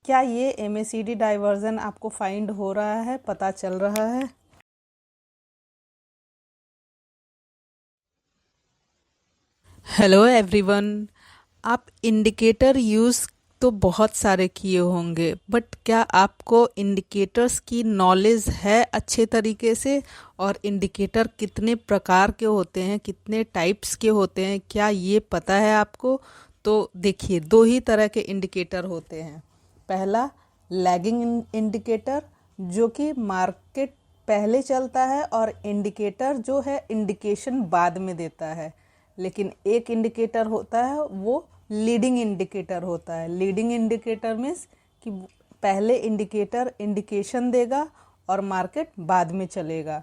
क्या ये MACD diversion आपको फाइंड हो रहा है, पता चल रहा है? Hello everyone. आप इंडिकेटर यूज़ तो बहुत सारे किए होंगे, बट क्या आपको इंडिकेटर्स की नॉलेज है अच्छे तरीके से? और इंडिकेटर कितने प्रकार के होते हैं, कितने टाइप्स के होते हैं, क्या ये पता है आपको? तो देखिए, दो ही तरह के इंडिकेटर होते हैं। पहला लैगिंग इंडिकेटर, जो कि मार्केट पहले चलता है और इंडिकेटर जो है इंडिकेशन बाद में देता है। लेकिन एक इंडिकेटर होता है वो लीडिंग इंडिकेटर होता है। लीडिंग इंडिकेटर मीन्स कि पहले इंडिकेटर इंडिकेशन देगा और मार्केट बाद में चलेगा।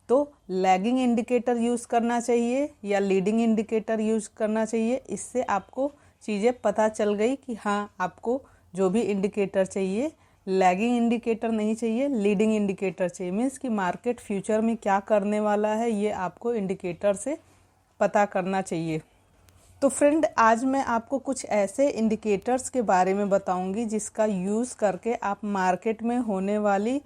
तो लैगिंग इंडिकेटर यूज़ करना चाहिए या लीडिंग इंडिकेटर यूज़ करना चाहिए। इससे आपको चीज़ें पता चल गई कि हाँ, आपको जो भी इंडिकेटर चाहिए, लैगिंग इंडिकेटर नहीं चाहिए, लीडिंग इंडिकेटर चाहिए। मीन्स कि मार्केट फ्यूचर में क्या करने वाला है, ये आपको इंडिकेटर से पता करना चाहिए। तो फ्रेंड, आज मैं आपको कुछ ऐसे इंडिकेटर्स के बारे में बताऊंगी जिसका यूज़ करके आप मार्केट में होने वाली,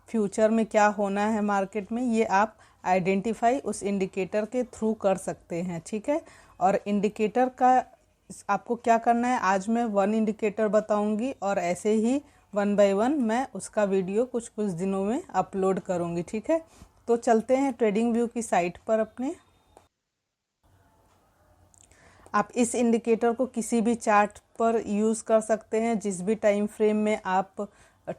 फ्यूचर में क्या होना है मार्केट में, ये आप आइडेंटिफाई उस इंडिकेटर के थ्रू कर सकते हैं। ठीक है। और इंडिकेटर का आपको क्या करना है, आज मैं वन इंडिकेटर बताऊंगी और ऐसे ही वन बाय वन मैं उसका वीडियो कुछ दिनों में अपलोड करूंगी। ठीक है। तो चलते हैं ट्रेडिंग व्यू की साइट पर अपने। आप इस इंडिकेटर को किसी भी चार्ट पर यूज़ कर सकते हैं। जिस भी टाइम फ्रेम में आप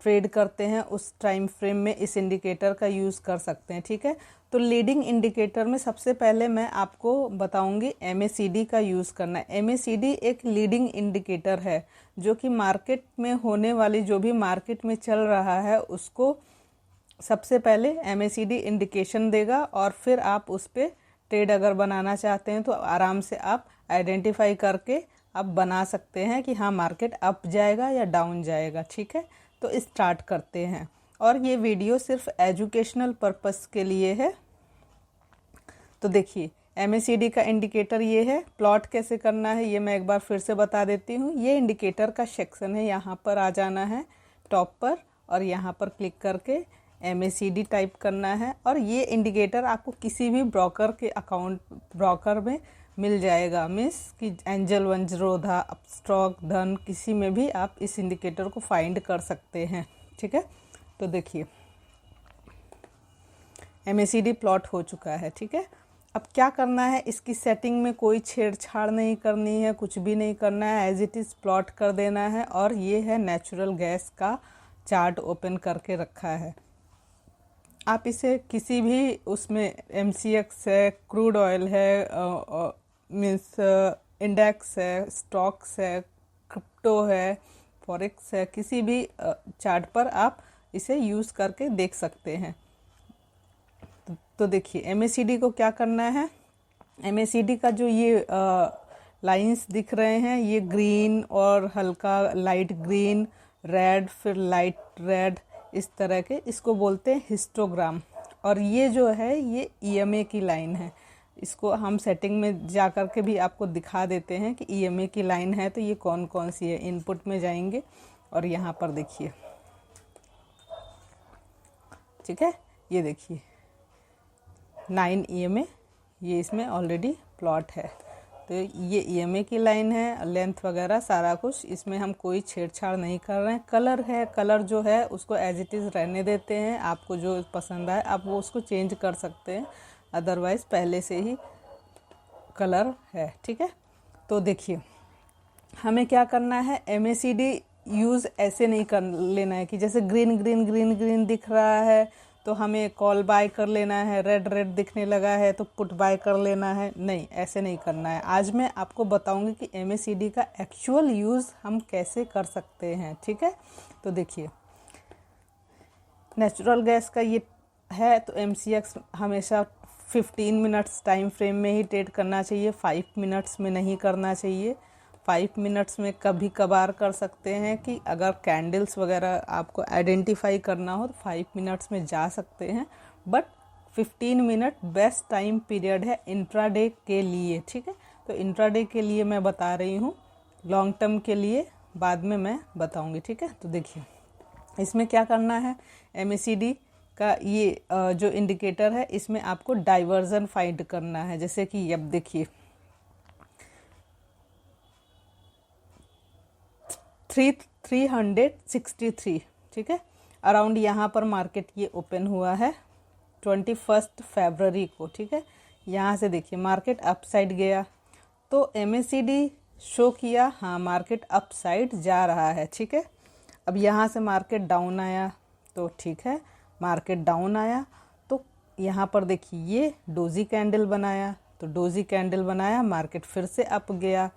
ट्रेड करते हैं उस टाइम फ्रेम में इस इंडिकेटर का यूज़ कर सकते हैं। ठीक है। तो लीडिंग इंडिकेटर में सबसे पहले मैं आपको बताऊंगी MACD का यूज़ करना है। MACD एक लीडिंग इंडिकेटर है जो कि मार्केट में होने वाली, जो भी मार्केट में चल रहा है उसको सबसे पहले MACD इंडिकेशन देगा और फिर आप उस पर ट्रेड अगर बनाना चाहते हैं तो आराम से आप आइडेंटिफाई करके आप बना सकते हैं कि हाँ, मार्केट अप जाएगा या डाउन जाएगा। ठीक है। तो स्टार्ट करते हैं। और ये वीडियो सिर्फ एजुकेशनल पर्पस के लिए है। तो देखिए, MACD का इंडिकेटर ये है। प्लॉट कैसे करना है ये मैं एक बार फिर से बता देती हूँ। ये इंडिकेटर का सेक्शन है, यहाँ पर आ जाना है टॉप पर और यहाँ पर क्लिक करके MACD टाइप करना है। और ये इंडिकेटर आपको किसी भी ब्रोकर के अकाउंट, ब्रोकर में मिल जाएगा। मीन्स कि एंजल वन, जीरोधा, अपस्टॉक, धन, किसी में भी आप इस इंडिकेटर को फाइंड कर सकते हैं। ठीक है। तो देखिए, MACD प्लॉट हो चुका है। ठीक है। अब क्या करना है, इसकी सेटिंग में कोई छेड़छाड़ नहीं करनी है, कुछ भी नहीं करना है, एज इट इज़ प्लॉट कर देना है। और ये है नेचुरल गैस का चार्ट ओपन करके रखा है। आप इसे किसी भी उसमें MCX है, क्रूड ऑयल है, मीन्स इंडेक्स है, स्टॉक्स है, क्रिप्टो है, फॉरेक्स है, किसी भी चार्ट पर आप इसे यूज़ करके देख सकते हैं। तो देखिए, MACD को क्या करना है, MACD का जो ये लाइंस दिख रहे हैं, ये ग्रीन और हल्का लाइट ग्रीन, रेड, फिर लाइट रेड, इस तरह के, इसको बोलते हैं हिस्टोग्राम। और ये जो है ये EMA की लाइन है। इसको हम सेटिंग में जा कर के भी आपको दिखा देते हैं कि EMA की लाइन है तो ये कौन कौन सी है। इनपुट में जाएंगे और यहाँ पर देखिए, ठीक है, ये देखिए 9 EMA, ये इसमें ऑलरेडी प्लॉट है। तो ये EMA की लाइन है, लेंथ वगैरह सारा कुछ, इसमें हम कोई छेड़छाड़ नहीं कर रहे हैं। कलर है, कलर जो है उसको एज इट इज़ रहने देते हैं। आपको जो पसंद आए आप वो उसको चेंज कर सकते हैं, अदरवाइज़ पहले से ही कलर है। ठीक है। तो देखिए, हमें क्या करना है, MACD यूज़ ऐसे नहीं कर लेना है कि जैसे ग्रीन ग्रीन ग्रीन ग्रीन दिख रहा है तो हमें कॉल बाय कर लेना है, रेड रेड दिखने लगा है तो पुट बाय कर लेना है। नहीं, ऐसे नहीं करना है। आज मैं आपको बताऊंगी कि MACD का एक्चुअल यूज़ हम कैसे कर सकते हैं। ठीक है। तो देखिए, नेचुरल गैस का ये है तो MCX हमेशा 15 मिनट्स टाइम फ्रेम में ही ट्रेड करना चाहिए, 5 मिनट्स में नहीं करना चाहिए। 5 मिनट्स में कभी कभार कर सकते हैं कि अगर कैंडल्स वगैरह आपको आइडेंटिफाई करना हो तो 5 मिनट्स में जा सकते हैं, but 15 minute best time period है इंट्राडे के लिए। ठीक है। तो इंट्राडे के लिए मैं बता रही हूँ, लॉन्ग टर्म के लिए बाद में मैं बताऊंगी, ठीक है। तो देखिए इसमें क्या करना है, MACD का ये जो इंडिकेटर है इसमें आपको डाइवर्जन फाइंड करना है। जैसे कि अब देखिए 363, ठीक है, अराउंड यहाँ पर मार्केट ये ओपन हुआ है 21 फरवरी को, ठीक है। यहाँ से देखिए मार्केट अप साइड गया तो MACD शो किया हाँ मार्केट अप साइड जा रहा है, ठीक है। अब यहाँ से मार्केट डाउन आया तो ठीक है, मार्केट डाउन आया तो यहाँ पर देखिए ये डोजी कैंडल बनाया, तो डोजी कैंडल बनाया, मार्केट फिर से अप गया।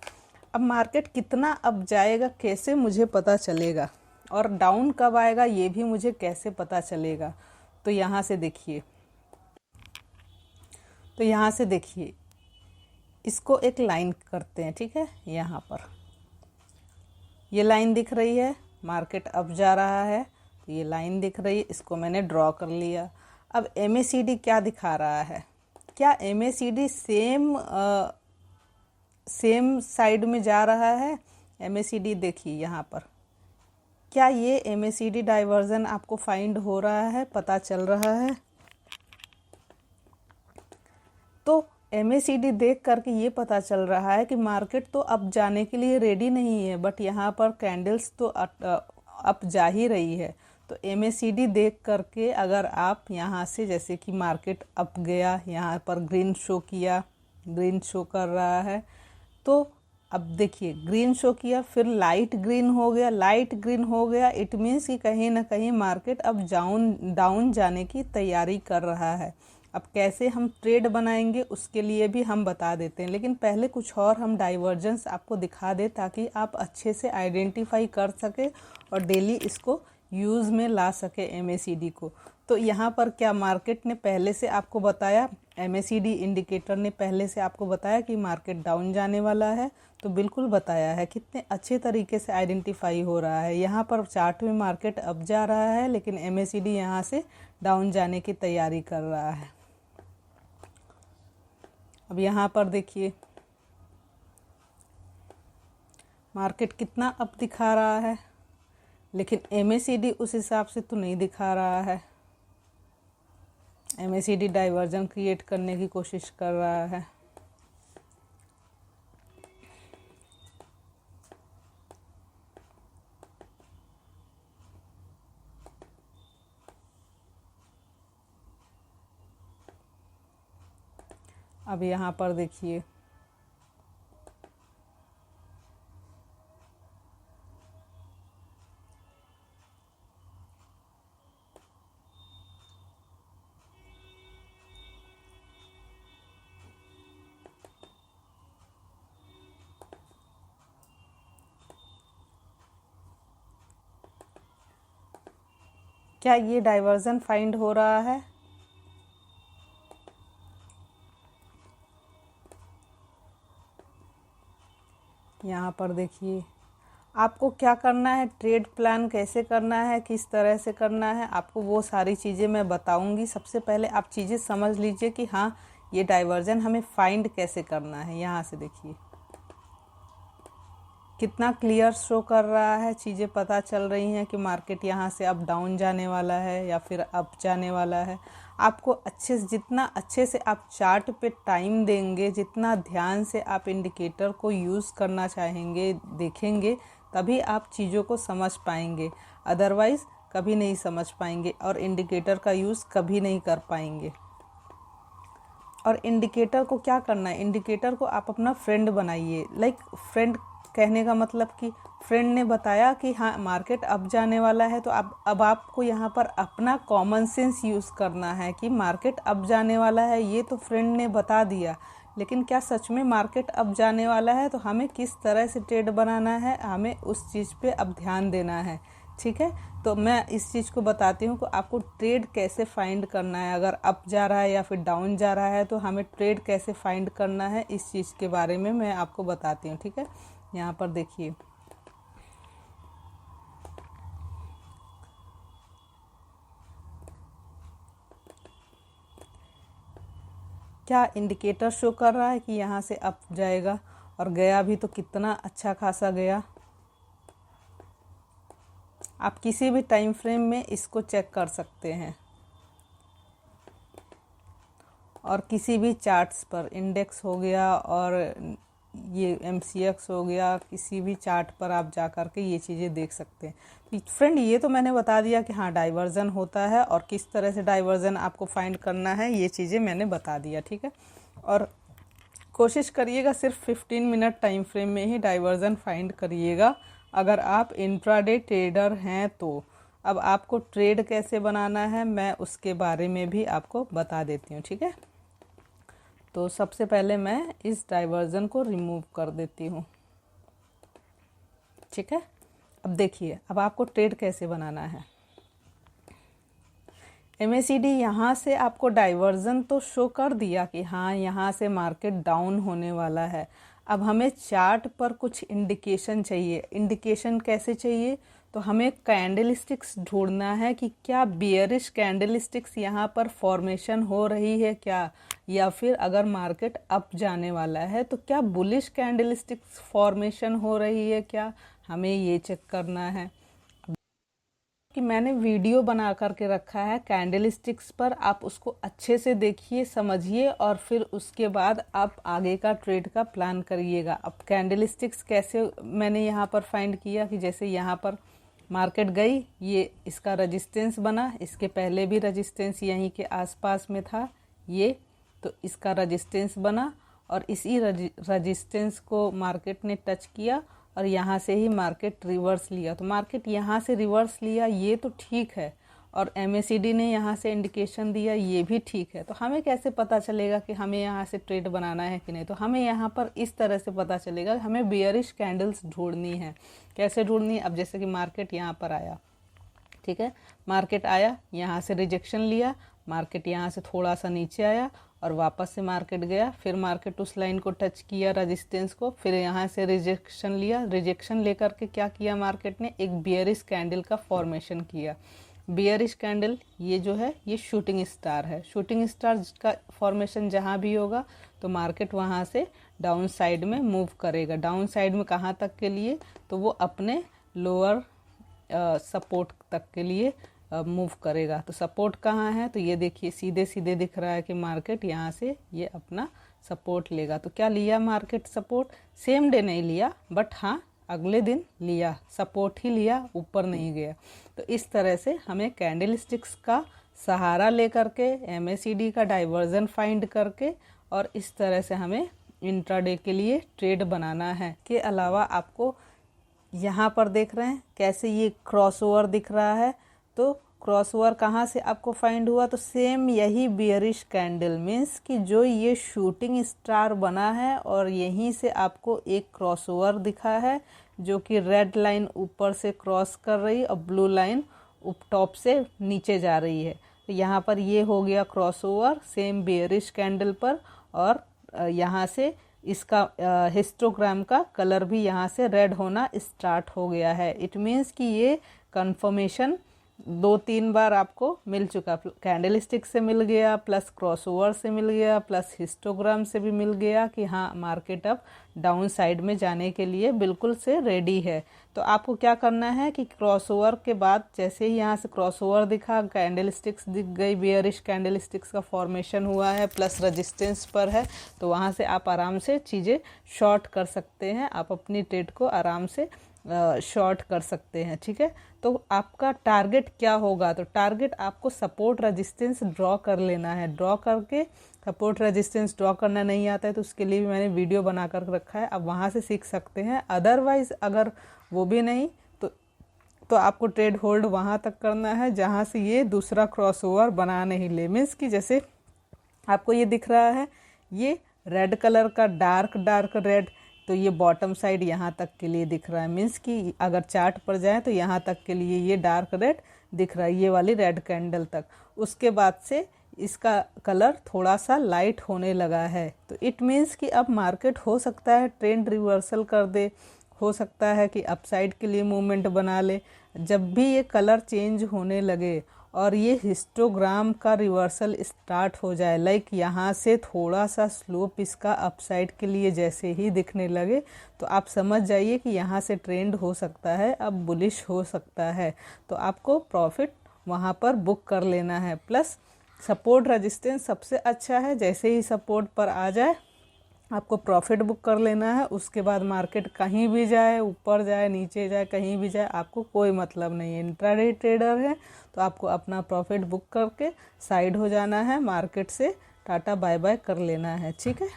अब मार्केट कितना अप जाएगा कैसे मुझे पता चलेगा, और डाउन कब आएगा ये भी मुझे कैसे पता चलेगा। तो यहाँ से देखिए, तो यहाँ से देखिए इसको एक लाइन करते हैं, ठीक है। यहाँ पर ये लाइन दिख रही है, मार्केट अप जा रहा है तो ये लाइन दिख रही है, इसको मैंने ड्रॉ कर लिया। अब MACD क्या दिखा रहा है, क्या MACD सेम साइड में जा रहा है। MACD देखिए यहाँ पर, क्या ये MACD डाइवर्जन आपको फाइंड हो रहा है, पता चल रहा है। तो MACD देख करके ये पता चल रहा है कि मार्केट तो अब जाने के लिए रेडी नहीं है, बट यहाँ पर कैंडल्स तो अप जा ही रही है। तो MACD देख करके अगर आप यहाँ से, जैसे कि मार्केट अप गया, यहाँ पर ग्रीन शो किया, ग्रीन शो कर रहा है, तो अब देखिए ग्रीन शो किया, फिर लाइट ग्रीन हो गया, लाइट ग्रीन हो गया, इट मीन्स कि कहीं ना कहीं मार्केट अब डाउन जाने की तैयारी कर रहा है। अब कैसे हम ट्रेड बनाएंगे उसके लिए भी हम बता देते हैं, लेकिन पहले कुछ और हम डाइवर्जेंस आपको दिखा दें ताकि आप अच्छे से आइडेंटिफाई कर सके और डेली इसको यूज़ में ला सके MACD को। तो यहाँ पर क्या मार्केट ने पहले से आपको बताया, MACD इंडिकेटर ने पहले से आपको बताया कि मार्केट डाउन जाने वाला है, तो बिल्कुल बताया है, कितने अच्छे तरीके से आइडेंटिफाई हो रहा है। यहाँ पर चार्ट में मार्केट अप जा रहा है लेकिन MACD यहाँ से डाउन जाने की तैयारी कर रहा है। अब यहाँ पर देखिए मार्केट कितना अप दिखा रहा है, लेकिन MACD उस हिसाब से तो नहीं दिखा रहा है। MACD डाइवर्जन क्रिएट करने की कोशिश कर रहा है। अब यहाँ पर देखिए क्या ये डाइवर्जन फाइंड हो रहा है। यहाँ पर देखिए आपको क्या करना है, ट्रेड प्लान कैसे करना है, किस तरह से करना है, आपको वो सारी चीज़ें मैं बताऊंगी। सबसे पहले आप चीज़ें समझ लीजिए कि हाँ ये डाइवर्जन हमें फाइंड कैसे करना है। यहाँ से देखिए कितना क्लियर शो कर रहा है, चीज़ें पता चल रही हैं कि मार्केट यहाँ से अब डाउन जाने वाला है या फिर अप जाने वाला है। आपको अच्छे से, जितना अच्छे से आप चार्ट पे टाइम देंगे, जितना ध्यान से आप इंडिकेटर को यूज़ करना चाहेंगे, देखेंगे, तभी आप चीज़ों को समझ पाएंगे, अदरवाइज़ कभी नहीं समझ पाएंगे और इंडिकेटर का यूज़ कभी नहीं कर पाएंगे। और इंडिकेटर को क्या करना है, इंडिकेटर को आप अपना फ्रेंड बनाइए। लाइक फ्रेंड कहने का मतलब कि फ्रेंड ने बताया कि हाँ मार्केट अप जाने वाला है, तो अब आपको यहाँ पर अपना कॉमन सेंस यूज़ करना है कि मार्केट अप जाने वाला है, ये तो फ्रेंड ने बता दिया, लेकिन क्या सच में मार्केट अप जाने वाला है, तो हमें किस तरह से ट्रेड बनाना है, हमें उस चीज़ पे अब ध्यान देना है, ठीक है। तो मैं इस चीज़ को बताती हूँ कि आपको ट्रेड कैसे फाइंड करना है, अगर अप जा रहा है या फिर डाउन जा रहा है तो हमें ट्रेड कैसे फाइंड करना है, इस चीज़ के बारे में मैं आपको बताती हूँ, ठीक है। यहाँ पर देखिए क्या इंडिकेटर शो कर रहा है कि यहाँ से अप जाएगा, और गया भी तो कितना अच्छा खासा गया। आप किसी भी टाइम फ्रेम में इसको चेक कर सकते हैं, और किसी भी चार्ट्स पर, इंडेक्स हो गया और ये MCX हो गया, किसी भी चार्ट पर आप जा कर के ये चीज़ें देख सकते हैं। फ्रेंड ये तो मैंने बता दिया कि हाँ डाइवर्जन होता है और किस तरह से डाइवर्जन आपको फाइंड करना है, ये चीज़ें मैंने बता दिया, ठीक है। और कोशिश करिएगा सिर्फ 15 मिनट टाइम फ्रेम में ही डाइवर्जन फाइंड करिएगा अगर आप इंट्राडे ट्रेडर हैं तो। अब आपको ट्रेड कैसे बनाना है मैं उसके बारे में भी आपको बता देती हूँ, ठीक है। तो सबसे पहले मैं इस डाइवर्जन को रिमूव कर देती हूँ, ठीक है। अब देखिए, अब आपको ट्रेड कैसे बनाना है। MACD यहाँ से आपको डाइवर्जन तो शो कर दिया कि हाँ यहाँ से मार्केट डाउन होने वाला है। अब हमें चार्ट पर कुछ इंडिकेशन चाहिए। इंडिकेशन कैसे चाहिए? तो हमें कैंडलस्टिक्स ढूंढना है कि क्या बियरिश कैंडलस्टिक्स यहाँ पर फॉर्मेशन हो रही है क्या, या फिर अगर मार्केट अप जाने वाला है तो क्या बुलिश कैंडलस्टिक्स फॉर्मेशन हो रही है क्या, हमें ये चेक करना है। कि मैंने वीडियो बना करके रखा है कैंडलस्टिक्स पर, आप उसको अच्छे से देखिए, समझिए और फिर उसके बाद आप आगे का ट्रेड का प्लान करिएगा। अब कैंडलस्टिक्स कैसे मैंने यहाँ पर फाइंड किया कि जैसे यहाँ पर मार्केट गई, ये इसका रेजिस्टेंस बना, इसके पहले भी रेजिस्टेंस यहीं के आसपास में था ये, तो इसका रेजिस्टेंस बना और इसी रेजिस्टेंस को मार्केट ने टच किया और यहाँ से ही मार्केट रिवर्स लिया। तो मार्केट यहाँ से रिवर्स लिया, ये तो ठीक है, और MACD ने यहाँ से इंडिकेशन दिया, ये भी ठीक है। तो हमें कैसे पता चलेगा कि हमें यहाँ से ट्रेड बनाना है कि नहीं? तो हमें यहाँ पर इस तरह से पता चलेगा, हमें बियरिश कैंडल्स ढूंढनी है। कैसे ढूंढनी है? अब जैसे कि मार्केट यहाँ पर आया, ठीक है, मार्केट आया, यहाँ से रिजेक्शन लिया, मार्केट यहाँ से थोड़ा सा नीचे आया और वापस से मार्केट गया, फिर मार्केट उस लाइन को टच किया रेजिस्टेंस को, फिर यहाँ से रिजेक्शन लिया, रिजेक्शन लेकर के क्या किया मार्केट ने, एक बियरिश कैंडल का फॉर्मेशन किया। बियरिश कैंडल ये जो है ये शूटिंग स्टार है। शूटिंग स्टार का फॉर्मेशन जहाँ भी होगा तो मार्केट वहाँ से डाउन साइड में मूव करेगा। डाउन साइड में कहाँ तक के लिए? तो वो अपने लोअर सपोर्ट तक के लिए मूव करेगा। तो सपोर्ट कहाँ है? तो ये देखिए सीधे सीधे दिख रहा है कि मार्केट यहाँ से ये अपना सपोर्ट लेगा। तो क्या लिया मार्केट सपोर्ट? सेम डे नहीं लिया, बट हाँ अगले दिन लिया, सपोर्ट ही लिया, ऊपर नहीं गया। तो इस तरह से हमें कैंडलस्टिक्स का सहारा लेकर के MACD का डाइवर्जन फाइंड करके और इस तरह से हमें इंट्राडे के लिए ट्रेड बनाना है। के अलावा आपको यहाँ पर देख रहे हैं कैसे ये क्रॉसओवर दिख रहा है, तो क्रॉसओवर कहाँ से आपको फाइंड हुआ? तो सेम यही बियरिश कैंडल, मीन्स कि जो ये शूटिंग स्टार बना है और यहीं से आपको एक क्रॉसओवर दिखा है जो कि रेड लाइन ऊपर से क्रॉस कर रही और ब्लू लाइन टॉप से नीचे जा रही है। तो यहाँ पर ये हो गया क्रॉसओवर सेम बियरिश कैंडल पर, और यहाँ से इसका हिस्टोग्राम का कलर भी यहाँ से रेड होना स्टार्ट हो गया है। इट मीन्स कि ये कंफर्मेशन 2-3 बार आपको मिल चुका, कैंडलस्टिक से मिल गया, प्लस क्रॉसओवर से मिल गया, प्लस हिस्टोग्राम से भी मिल गया कि हाँ मार्केट अब डाउन साइड में जाने के लिए बिल्कुल से रेडी है। तो आपको क्या करना है कि क्रॉसओवर के बाद जैसे ही यहाँ से क्रॉसओवर दिखा, कैंडलस्टिक्स दिख गई, बियरिश कैंडलस्टिक्स का फॉर्मेशन हुआ है, प्लस रेजिस्टेंस पर है, तो वहाँ से आप आराम से चीज़ें शॉर्ट कर सकते हैं, आप अपनी ट्रेड को आराम से शॉर्ट कर सकते हैं, ठीक है। तो आपका टारगेट क्या होगा? तो टारगेट आपको सपोर्ट रेजिस्टेंस ड्रॉ कर लेना है। ड्रॉ करके, सपोर्ट रेजिस्टेंस ड्रॉ करना नहीं आता है तो उसके लिए भी मैंने वीडियो बना कर रखा है, आप वहाँ से सीख सकते हैं। अदरवाइज अगर वो भी नहीं तो आपको ट्रेड होल्ड वहाँ तक करना है जहाँ से ये दूसरा क्रॉसओवर बना नहीं ले। मीन्स कि जैसे आपको ये दिख रहा है, ये रेड कलर का डार्क रेड, तो ये बॉटम साइड यहाँ तक के लिए दिख रहा है। मीन्स कि अगर चार्ट पर जाए तो यहाँ तक के लिए ये डार्क रेड दिख रहा है, ये वाली रेड कैंडल तक। उसके बाद से इसका कलर थोड़ा सा लाइट होने लगा है, तो इट मीन्स कि अब मार्केट हो सकता है ट्रेंड रिवर्सल कर दे, हो सकता है कि अपसाइड के लिए मूवमेंट बना ले। जब भी ये कलर चेंज होने लगे और ये हिस्टोग्राम का रिवर्सल स्टार्ट हो जाए, लाइक यहाँ से थोड़ा सा स्लोप इसका अपसाइड के लिए जैसे ही दिखने लगे तो आप समझ जाइए कि यहाँ से ट्रेंड हो सकता है, अब बुलिश हो सकता है। तो आपको प्रॉफिट वहाँ पर बुक कर लेना है। प्लस सपोर्ट रेजिस्टेंस सबसे अच्छा है, जैसे ही सपोर्ट पर आ जाए आपको प्रॉफिट बुक कर लेना है। उसके बाद मार्केट कहीं भी जाए, ऊपर जाए नीचे जाए, कहीं भी जाए, आपको कोई मतलब नहीं है। इंट्राडे ट्रेडर है तो आपको अपना प्रॉफिट बुक करके साइड हो जाना है, मार्केट से टाटा बाय बाय कर लेना है। ठीक है,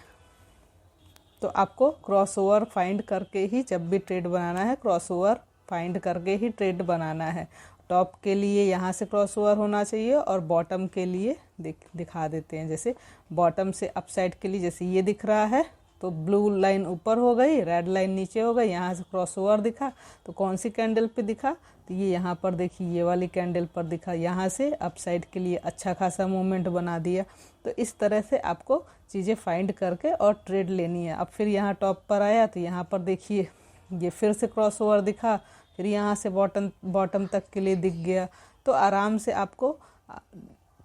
तो आपको क्रॉसओवर फाइंड करके ही जब भी ट्रेड बनाना है, क्रॉसओवर फाइंड करके ही ट्रेड बनाना है। टॉप के लिए यहाँ से क्रॉसओवर होना चाहिए और बॉटम के लिए दिखा देते हैं। जैसे बॉटम से अपसाइड के लिए जैसे ये दिख रहा है तो ब्लू लाइन ऊपर हो गई, रेड लाइन नीचे हो गई, यहाँ से क्रॉसओवर दिखा तो कौन सी कैंडल पे दिखा, तो ये यहाँ पर देखिए ये वाली कैंडल पर दिखा। यहाँ से अपसाइड के लिए अच्छा खासा मूवमेंट बना दिया। तो इस तरह से आपको चीज़ें फाइंड करके और ट्रेड लेनी है। अब फिर यहाँ टॉप पर आया तो यहाँ पर देखिए ये फिर से क्रॉसओवर दिखा, फिर यहाँ से बॉटम तक के लिए दिख गया। तो आराम से आपको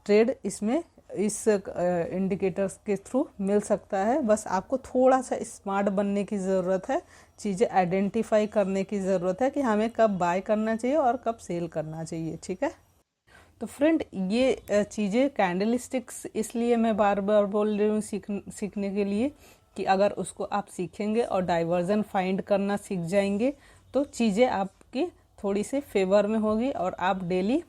ट्रेड इसमें इस इंडिकेटर्स के थ्रू मिल सकता है। बस आपको थोड़ा सा स्मार्ट बनने की ज़रूरत है, चीज़ें आइडेंटिफाई करने की ज़रूरत है कि हमें कब बाय करना चाहिए और कब सेल करना चाहिए। ठीक है, तो फ्रेंड ये चीज़ें कैंडल स्टिक्स इसलिए मैं बार बार बोल रही हूँ सीखने के लिए कि अगर उसको आप सीखेंगे और डाइवर्जन फाइंड करना सीख जाएंगे तो चीज़ें आपकी थोड़ी सी फेवर में होगी और आप डेली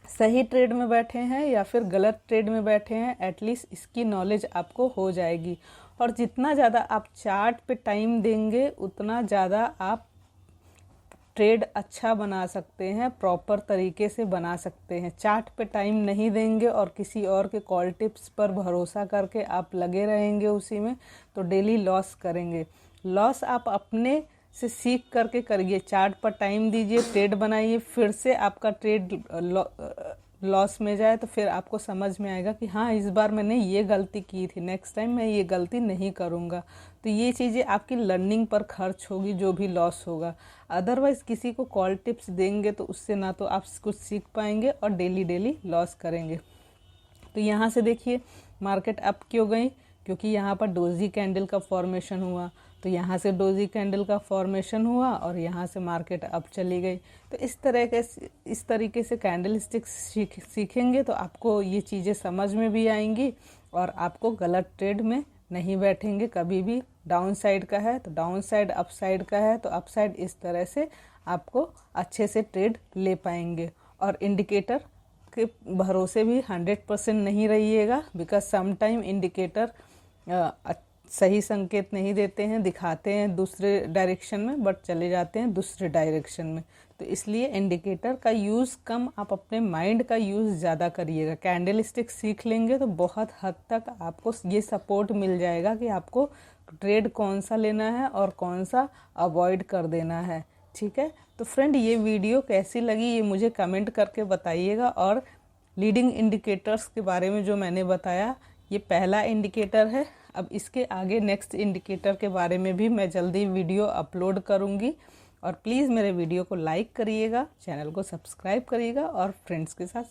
सही ट्रेड में बैठे हैं या फिर गलत ट्रेड में बैठे हैं, एटलीस्ट इसकी नॉलेज आपको हो जाएगी। और जितना ज़्यादा आप चार्ट पे टाइम देंगे उतना ज़्यादा आप ट्रेड अच्छा बना सकते हैं, प्रॉपर तरीके से बना सकते हैं। चार्ट पे टाइम नहीं देंगे और किसी और के कॉल टिप्स पर भरोसा करके आप लगे रहेंगे उसी में तो डेली लॉस करेंगे। लॉस आप अपने से सीख करके करिए, चार्ट पर टाइम दीजिए, ट्रेड बनाइए, फिर से आपका ट्रेड लॉस में जाए तो फिर आपको समझ में आएगा कि हाँ इस बार मैंने ये गलती की थी, नेक्स्ट टाइम मैं ये गलती नहीं करूँगा। तो ये चीज़ें आपकी लर्निंग पर खर्च होगी जो भी लॉस होगा। अदरवाइज़ किसी को कॉल टिप्स देंगे तो उससे ना तो आप कुछ सीख पाएंगे और डेली डेली लॉस करेंगे। तो यहाँ से देखिए मार्केट अप क्यों गई, क्योंकि यहाँ पर डोजी कैंडल का फॉर्मेशन हुआ। तो यहाँ से डोजी कैंडल का फॉर्मेशन हुआ और यहाँ से मार्केट अप चली गई। तो इस तरीके से कैंडल स्टिक्स सीखेंगे तो आपको ये चीज़ें समझ में भी आएंगी और आपको गलत ट्रेड में नहीं बैठेंगे कभी भी। डाउन साइड का है तो डाउन साइड, अप साइड का है तो अप साइड, इस तरह से आपको अच्छे से ट्रेड ले पाएंगे। और इंडिकेटर के भरोसे भी 100% नहीं रहिएगा, बिकॉज समटाइम इंडिकेटर सही संकेत नहीं देते हैं, दिखाते हैं दूसरे डायरेक्शन में बट चले जाते हैं दूसरे डायरेक्शन में। तो इसलिए इंडिकेटर का यूज़ कम, आप अपने माइंड का यूज़ ज़्यादा करिएगा। कैंडल स्टिक सीख लेंगे तो बहुत हद तक आपको ये सपोर्ट मिल जाएगा कि आपको ट्रेड कौन सा लेना है और कौन सा अवॉइड कर देना है। ठीक है, तो फ्रेंड ये वीडियो कैसी लगी ये मुझे कमेंट करके बताइएगा। और लीडिंग इंडिकेटर्स के बारे में जो मैंने बताया ये पहला इंडिकेटर है। अब इसके आगे नेक्स्ट इंडिकेटर के बारे में भी मैं जल्दी वीडियो अपलोड करूंगी। और प्लीज़ मेरे वीडियो को लाइक करिएगा, चैनल को सब्सक्राइब करिएगा और फ्रेंड्स के साथ